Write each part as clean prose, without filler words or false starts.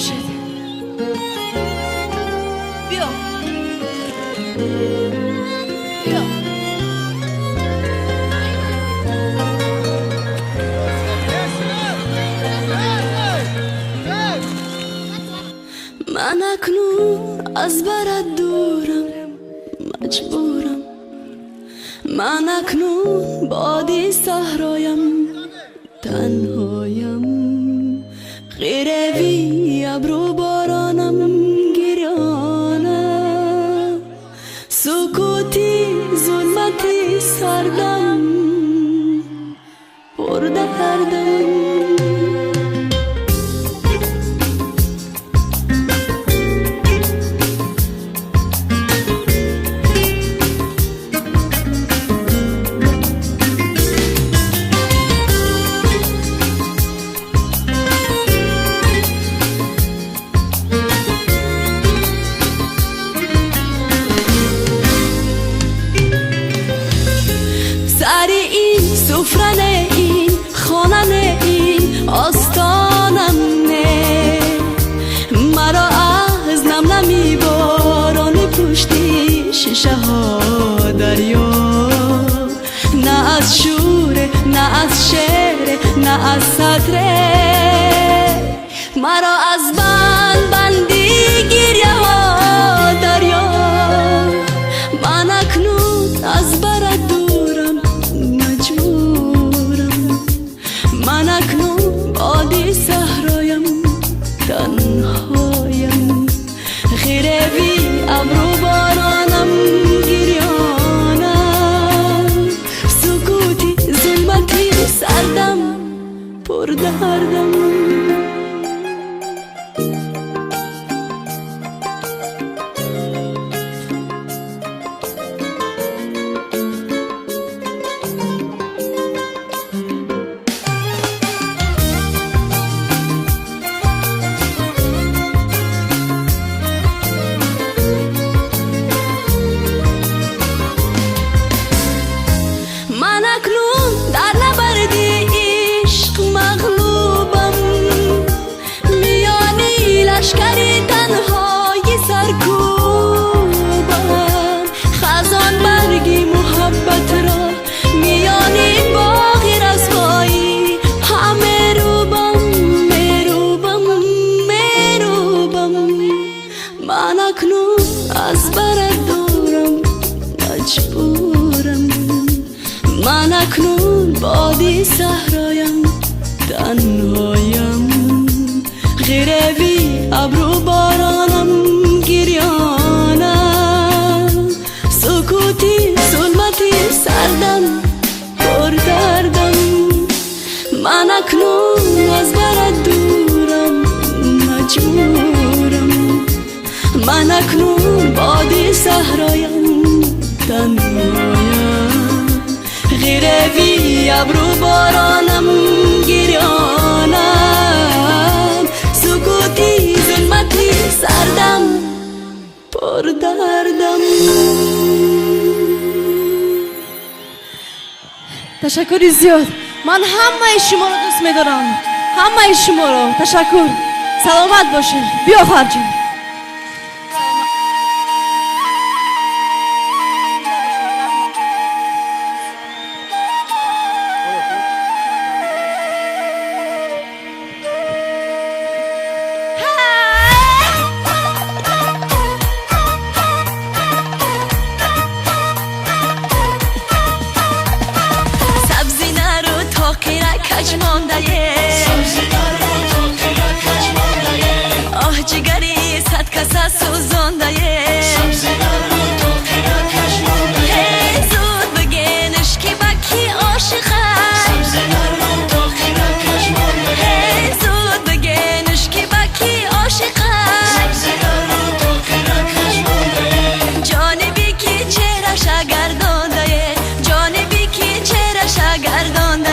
باشد. بیا بیا. من اکنون از برات دورم، مجبورم. من اکنون بادی صحرایم، تنهایم. غیروی ابرو بارانم، گریانم. سکوتی ظلمتی سردم، پر دردم. سفرن این خانن این آستانم نه. مرا از نم نمی بارانی پشتی شیشه ها دریا. نه از شوره نه از شعر نه از سطره. مرا از بند بندی گریه ها دریا. من اکنون از برات دورم، مجبورم. من اکنون بادی صحرایم، تنهایم. غیروی ابرو بارانم، گریانم. سکوتی ظلمتی سردم، پر دردم. لشکری تنهایی سرکوبم. خزان برگی محبت را میانی باغی رسوایی. همه روبم میروبم میروبم. من اکنون از برات دورم، مجبورم. من اکنون بادی صحرایم، تنهایم. غیروی ابرو بارانم، گریانم. سکوتی ظلمتی سردم، پر دردم. من اکنون از برات دورم، مجبورم. من اکنون بادی صحرایم، تنهایم. غیروی ابرو بارانم، گریانم. سکوتی ظلمتی سردم، پر دردم. تشکری زیاد. من همه شما رو دوست می‌دارم، همه شما رو. تشکر. سلامت باشید. بیا خرجی. آه جگری صد کسا سوزانده زود بگنش که با کی عاشقه. زود بگنش که با کی عاشقه. جانبی که چهرش گردانده، جانبی که چهرش گردانده.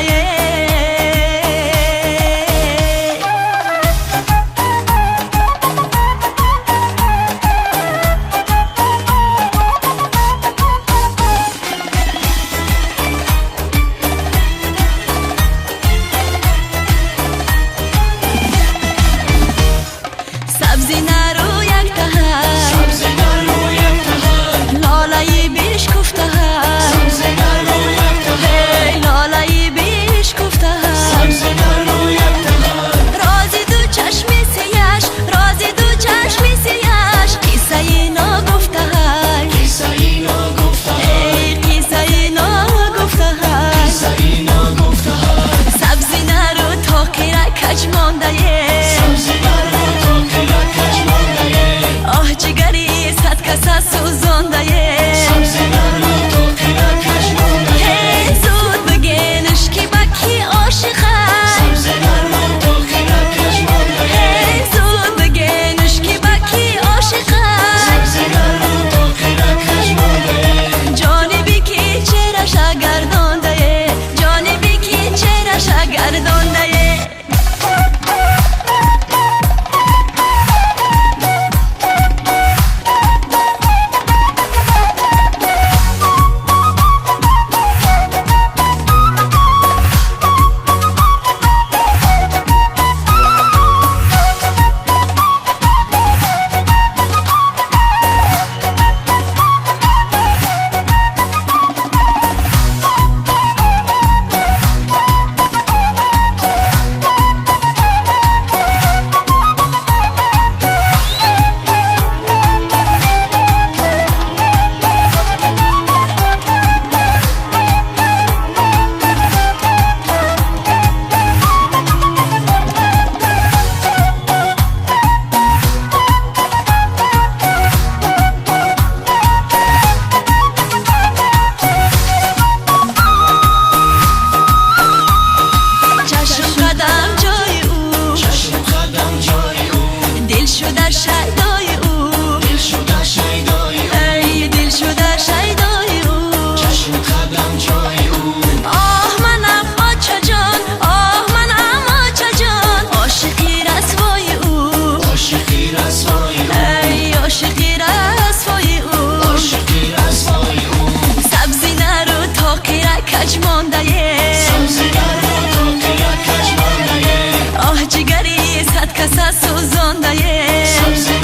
شده شیدای او دل شده شیدای او ای دل شده شیدای او چشم قدم جای او آه منم آچه جان آه منم آچه جان عاشقی رسوای او عاشقی رسوای او ای عاشقی رسوای او عاشقی رسوای او سبزی نرو تا قیره کج مانده سبزی نرو تا قیره کج مانده آه جگری صد کس سوزانده سبزی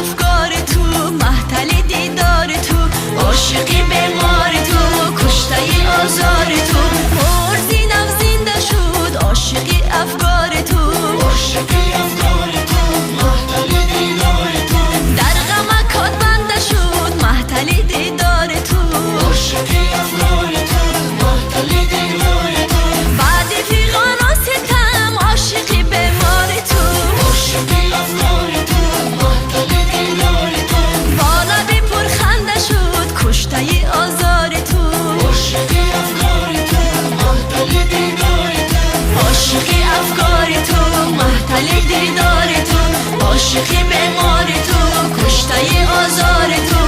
افکار تو محتل دیدار تو عاشقی بیمار تو کشته آزار تو مرزینم زنده شد عاشقی افکار تو عاشقی افکار تو محتل دیدار تو در غمکات بنده شد محتل دیدار تو عاشقی افکار تو محتل دیدار تو بعد فیغان و ستم عاشقی بیمار تو عاشقی افکار تو محتل دیدار تو بالا بی پرخنده شد کشته آزار تو عاشقی افکار تو محتل دیدار تو عاشقی افکار تو محتل دیدار تو عاشقی بیمار تو کشته آزار تو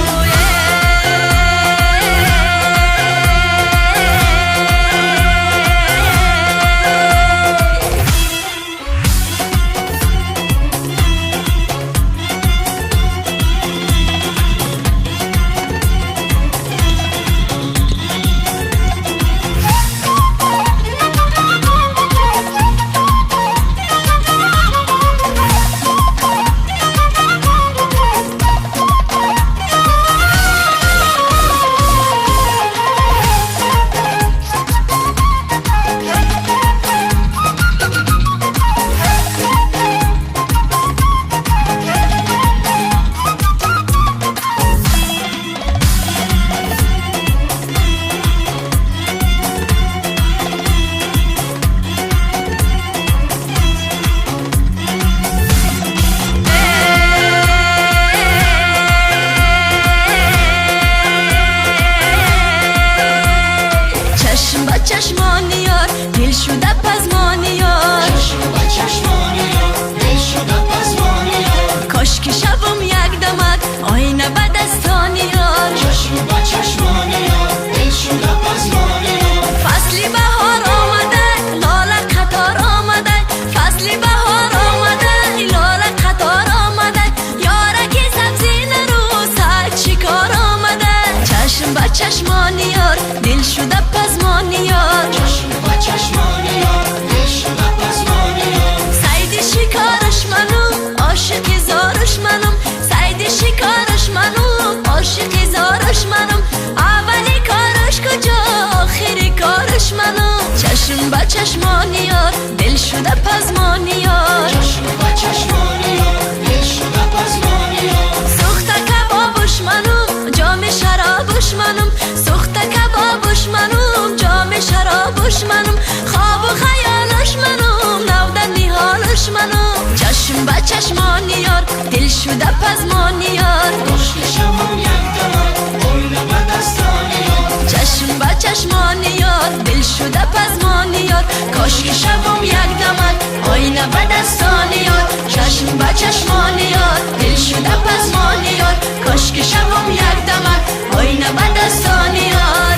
چشمان یار دل شده پزمان یار چشم و چشمان یار دل شده پزمان یار کاش که شبم یک دمک آینه به دستان یار چشم و چشمان یار دل شده پزمان یار فصلی بهار آمده لاله قطار آمده فصلی بهار آمده لاله قطار آمده یارکی سبزی نرو سر چیکار آمده چشم به چشمان یار دل شده پزمان یار چشم و چشمان یار دل شده پزمان یار سید شکارش منو عاشق زارش منم سید شکارش منو عاشق زارش منم اولی کارش کجا آخری کارش منم چشم به چشمان یار دل شده پزمان یار چشم و چشمان یار دل شده پزمان یار سخت کبابش منم جام شرابش منم سخت کبابش منم جام شرابش منم خواب و خیالش منم نودن نیحالش منم چشم به چشمان یار دل شده پزمان یار عشق شبم یک دمک آینه به دستان یار چشم به چشمان یار دل شده پزمان یار کاش که شبم یک دمک آینه به دستان یار چشم به چشمان یار دل شده پزمان یار کاش که شبم یک دمک آینه به دستان یار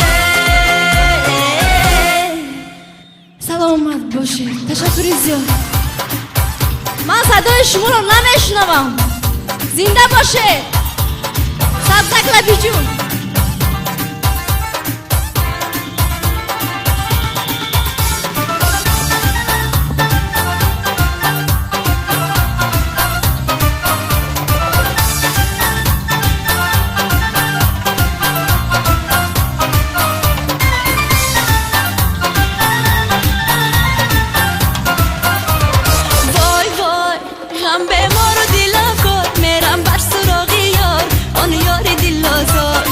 سلامت باشید. تشکر زیاد. من صدای شما رو نمیشنوم. زنده باشه سبزک لبی جون. غم به ما رو دل افکار میرم بر سراغ یار آن یار دل آزار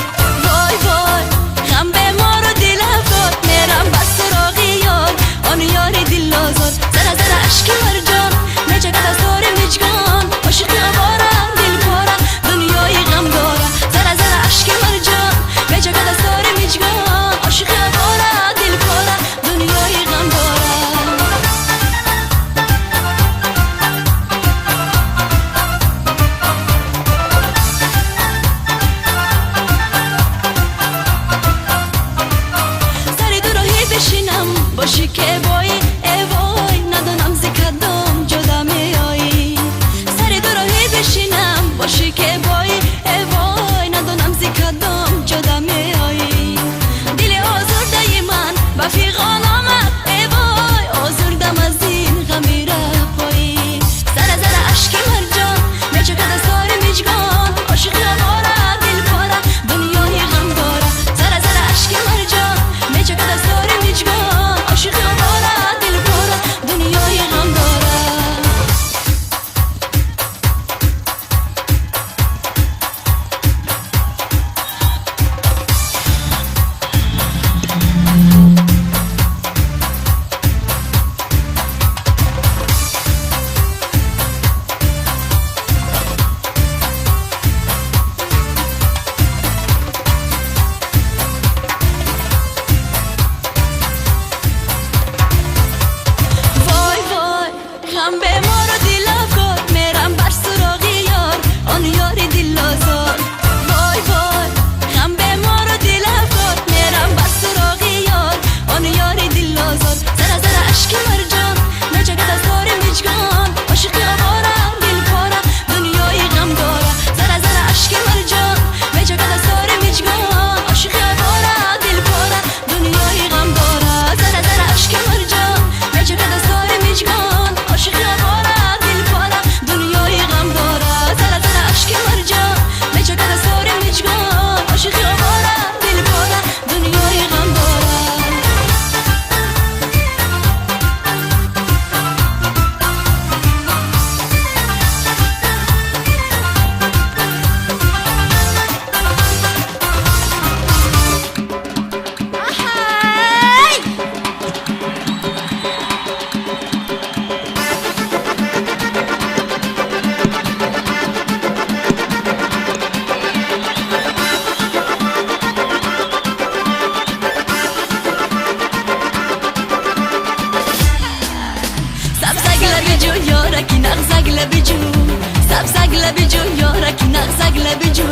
لب جو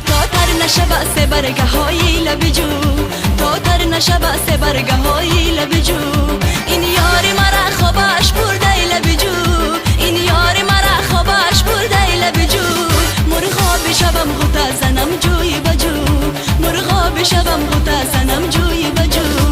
تا تر نشه بس برگه های لب جو تا تر نشه بس برگه های لب جو این یاری مرا خوابش برده لب جو این یاری مرا خوابش برده لب جو مرغا بشبم غوطه زنم جوی بجو مرغا بشبم غوطه زنم جوی بجو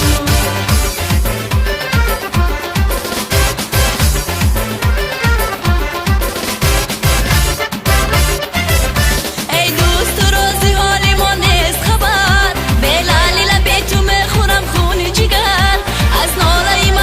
از ناله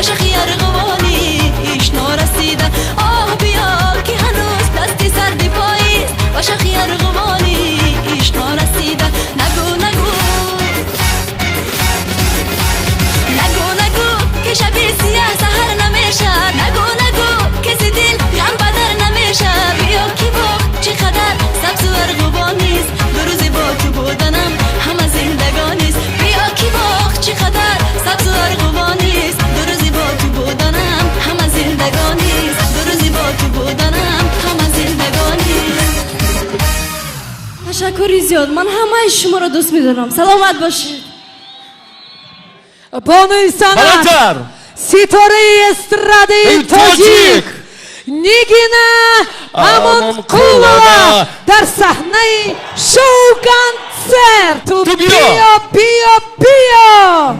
باشه خیار غوانی ایش نرسیدن آه بیا که هنوز دستی سردی پاییز باشه خیار غوانی ایش نرسیدن نگو نگو که شبیه سیاه سهر نمیشه نگو نگو کسی دل غم بدر نمیشه بیا کی با چقدر سبز و ارغوانیست دو روزی با تو بودنم همه زندگانیست بیا کی با چقدر سبز و ارغوانیست دو روزی با تو بودنم همه زندگانیست دو روزی با تو بودنم همه زندگانیست. تشکری زیاد. من همه شما رو دوست میدارم. سلامت باشید. بانوی سنت ستاره استراده تاجیک نیگینه همون قولوا در صحنه شو کنسرت. تو بیا بیا بیا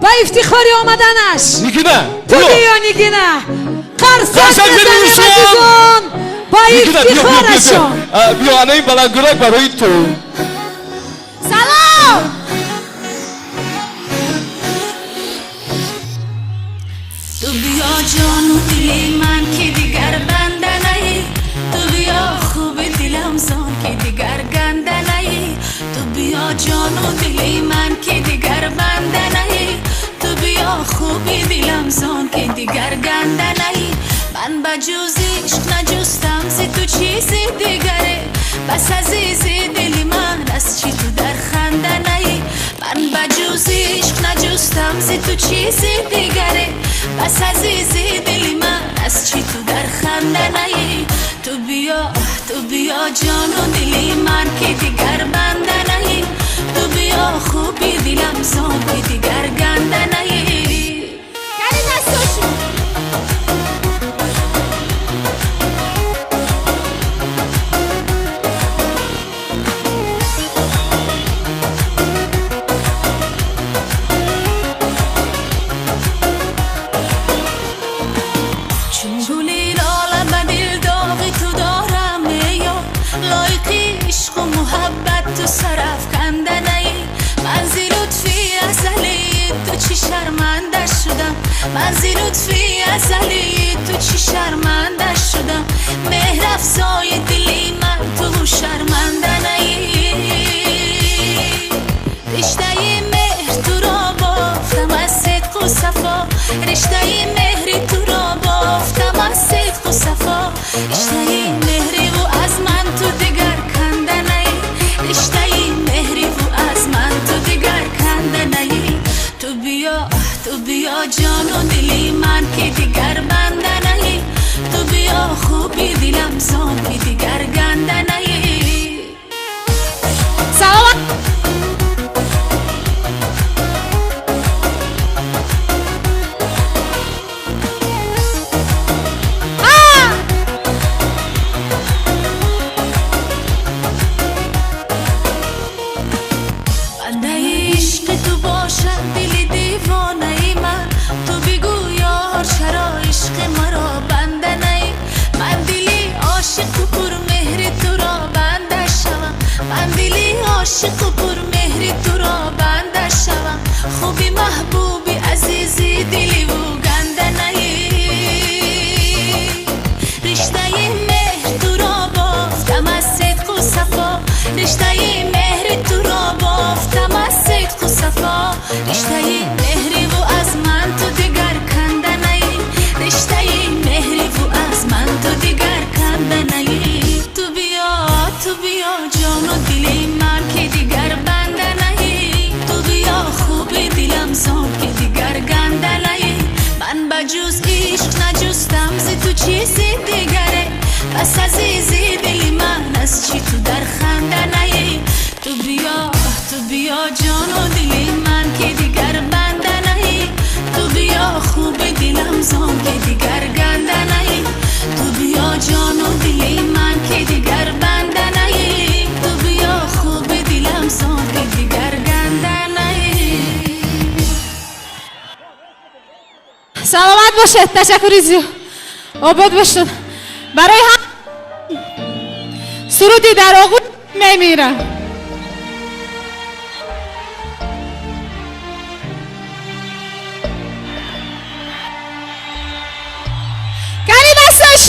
با افتخاری آمدنش نیگینه تو بیا نیگینه قرصت بزنیم عزیزان با افتخارشون. بیا انه این بلنگرک برای تو. سلام. تو بیا جان و دلی من که دیگر بنده نهی تو بیا خوب دلم زان که دیگر گنده نهی تو بیا جان و دلی من که دیگر بنده نهی تو بیا خوب دلم زان که دیگر گنده نهی من بجز عشق نجستم زی تو چیزی دیگره بس عزیزی دلی من از چی تو در خنده نهی من بجز عشق نجستم زی تو چیزی دیگره بس عزیزی دلی من از چی تو در خنده نهی تو بیا جان و دلی من که دیگر بنده نهی تو بیا خوبی دلم زان که دیگر گنده نهی. یعنی دستاشون تو سرف کنده نهی من زی لطفی ازلی تو چی شرمنده شدم من زی لطفی ازلی تو چی شرمنده شدم مهر افزای دلی من تو شرمنده نهی رشته مهر تو را بافتم از صدق و صفا رشته مهری تو را بافتم از صدق و صفا رشته مهری و از من تو دیگر کنده نهی رشته مهری و از من تو دیگر کنده نهی تو بیا جان و دلی من که دیگر بنده نهی تو بیا خوبی دلم زان که دیگر گنده نهی. سلامت. عاشق و پر مهری تو را بنده شوم خوبی محبوبی عزیزی دلی و گنده نهی رشته مهر تو را بافتم از صدق و صفا رشته مهر تو را بافتم از صدق و صفا رشته مهری و از من تو دیگر کنده نهی رشته مهری و از من تو دیگر کنده نهی تو بیا جان و دلی من که دیگر بنده نهی تو بیا خوبی دلم زان که دیگر گنده نهی من بجز عشق نجستم زی تو چیزی دیگره بس عزیزی دلی من از چی تو در خنده نهی تو بیا جان و دلی من که دیگر بنده نهی تو بیا خوبی دلم زان که دیگر گنده نهی تو بیا جان و دلی من که دیگر بنده نهی تو بیا خوبی دلم زان که دیگر گنده نهی. سلامت باشد. تشکری زیاد. آباد باشد. برای هم سرودی در آغوش میمیرم.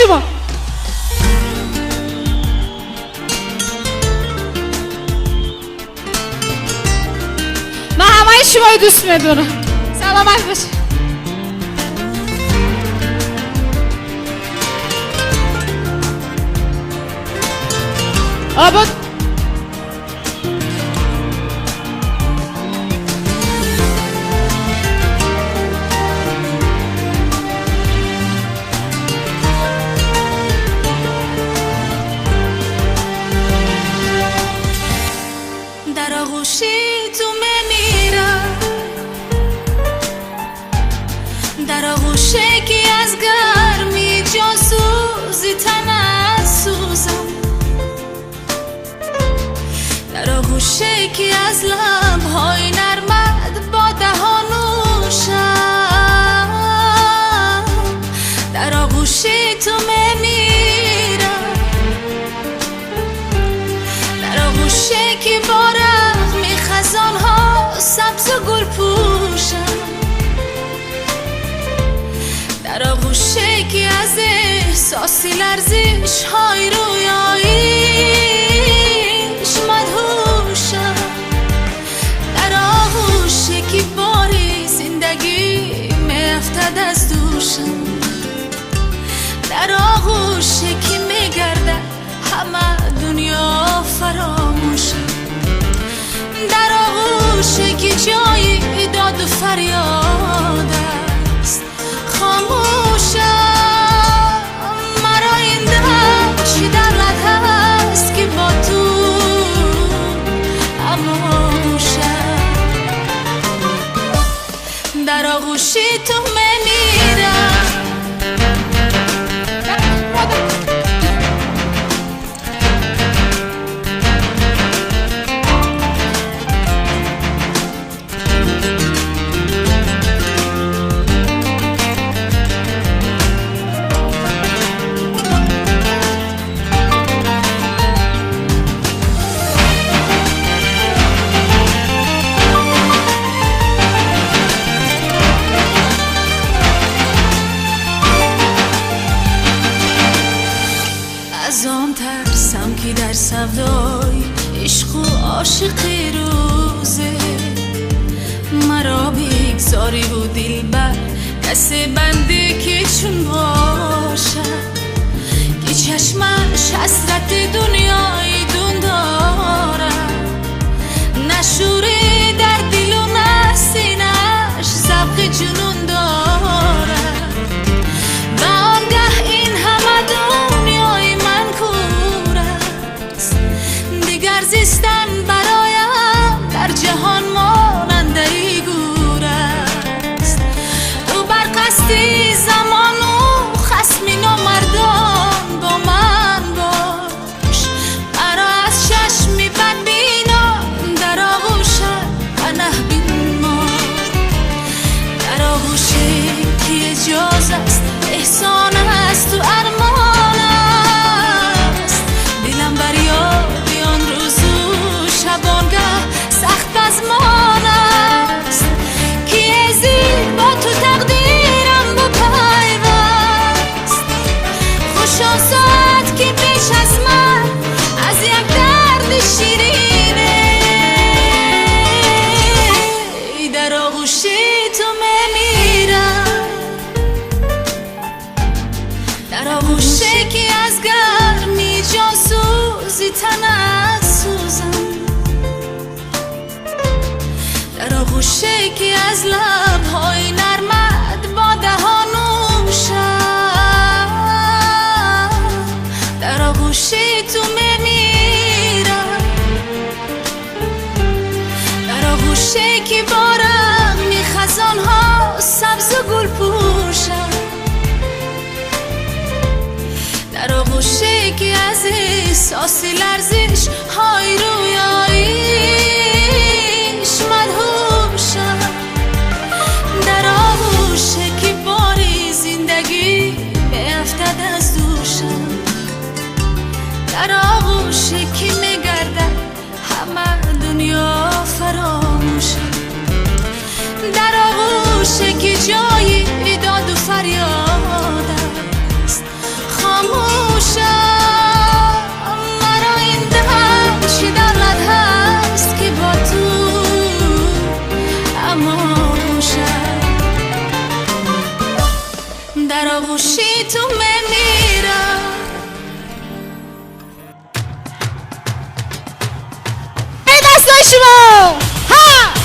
شما. من همه شما دوست میدونم. سلامت باشه. آباد در آغوشی تو میمیرم، در آغوشی که از گرمی جان سوزی تنت سوزم، در آغوشی که از لبهای نرمت با دهانوشم، در آغوشی تو میمیرم، در آغوشی که با رغم خزانها سبز و گل پوشم، در آغوشی که از احساسی لرزش های رویاییش مدهوشم، در آغوشی که باری زندگی میافتد از دوشم، در آغوشی که میگردد همه دنیا فراموشم، در آغوشی که جای داد و فریاد است خاموشم، مرا این چی دردت هست که با تو اموشم، در آغوشی تو میمیرم. از آن ترسم که در سودای عشق و عاشقی روزه مرا بگذاری و دلبر دست بنده که چون باشد، که چشمش حسرت دنیای دون دارد، نشوره در دل و نسینش ذوق جنون دارد، و آنگه این همه دنیای من کور است، دیگر زیستن برایم در جهان ماننده ای گور است، تو بر قصدی زمان و خصمی نامردان با من باش، مرا از چشمی بدبینان در آغوشت پناه بیمار، در آغوشی که اجاز است احسان است و ارمان است، دلم بر یاد آن روز و شبانگه سخت بزمان است، که ازی با تو تقدیرم بپیوست، خوش آن ساعت که پیش از من از یک درد شیرینه، در آغوشی تو میمیرم، در آغوشی که از گرمی جان سوزی تنت سوزم، در آغوشی که از لبهای نرمت با دهانوشم، در آغوشی تو میمیرم، در آغوشی که با رغم خزانها سبز و گل پوشم، در آغوشی که از احساس لرزش های رویاییش مدهوشم، در آغوشی که باری زندگی میافتد از دوشم، در آغوشی که میگردد همه دنیا فراموشم، در آغوشی که جای داد و فریاد است برای شما ها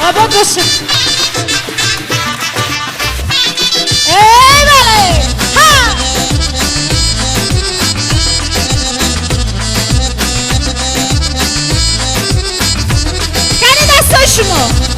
آباد باشه ای بله ها کنی دستای شما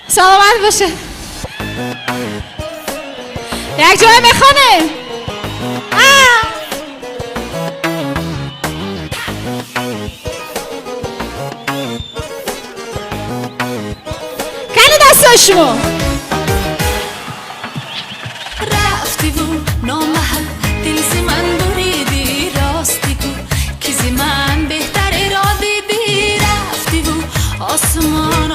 سلامت باشه یک جای میخانه کنی دستای شما رفتی و نامحل دل زی من بریدی راستی کو کی زی من بهتر را دیدی رفتی و آسمان